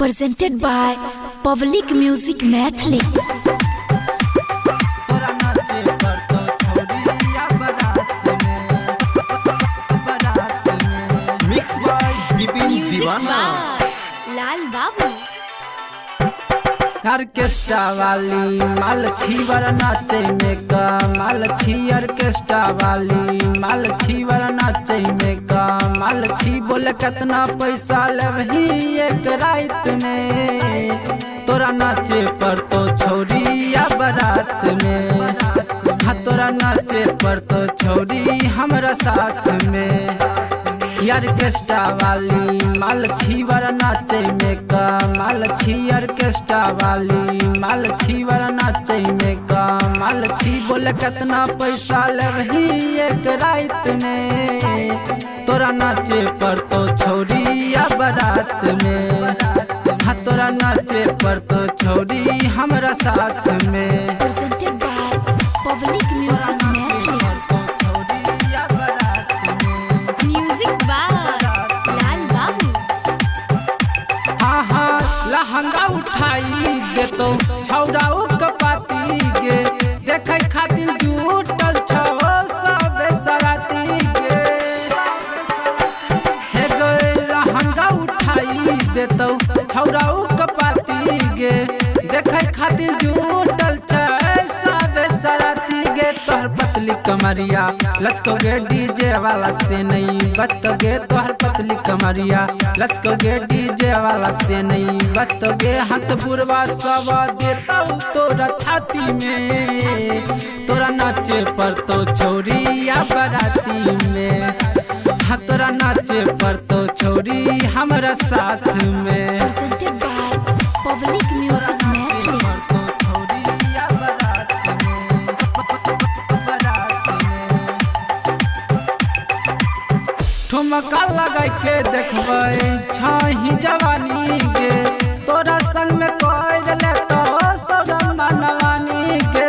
presented by Public Music Mathli. Mixed by Bipin Divana. लाल बाबू orchestra वाली माल छीवर नाचे में कमाल छी। ऑर्केस्ट्रा वाली माल छीवर नाचे में कमाल छी। बोले कितना पैसा लेबही एक रात में, तोरा नाचे पर तो छौरी या बारात में। हाँ तोरा नाचे पर तो छौरी हमरा साथ में। ऑर्केस्ट्रा वाली माल छीवर नाचे में कमाल छी। ऑर्केस्ट्रा वाली माल छीवर नाचे में कमाल छी। बोले कितना पैसा लेबही एक रात में, तोरा नाचे पर तो छौरी या बारात में। हाँ तोरा नाचे पर तो छौरी हमरा साथ में। presented by Public Music Mathli. Music by लाल बाबू। हाँ हाँ लहंगा उठाई दे तो छौराऊ कपाती गे, देखे खातिर जुटल छौ सब सराती गे। हे गे लहंगा उठाई दे तो छौराऊ कपाती गे, देखे खातिर जुटल छौ सब सराती गे। तोहर पतली कमरिया लचकोगे डीजे वाला से नहीं बचतोगे। तोहर पतली कमरिया लचकोगे डीजे वाला से नहीं बचतोगे। हाथ बुरवा सवा देता तोरा छाती में, तोरा नाचे पर तो छौरी या बाराती में। हाँ तोरा नाचे पर तो छौरी हमरा साथ में। presented by Public Music Mathli. ठुमका लगा के देखबै छही जवानी के, तोरा संग में कर ले तो सौरम मनवानी के।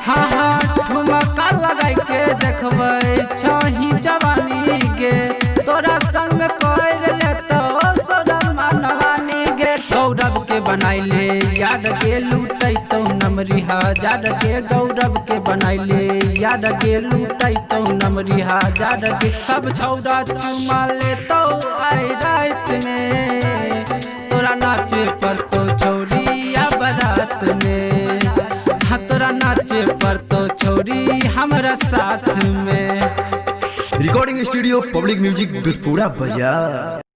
हाँ हाँ ठुमका लगा के देखबै छही जवानी के, तोरा संग में कर ले तो सौरम मनवानी के। गौरव के बनाइले याद के लूटै तो नमरी हजार के। गौरव के बनाइले याद के लूटै तो नमरी हजार के। सब छौरा चुमा ले तो आई रात में, तोरा नाचे पर तो छौरी या बारात में। हाँ तोरा नाचे पर तो छौरी हमरा साथ में। Recording Studio Public Music Dudhpura Bazaar.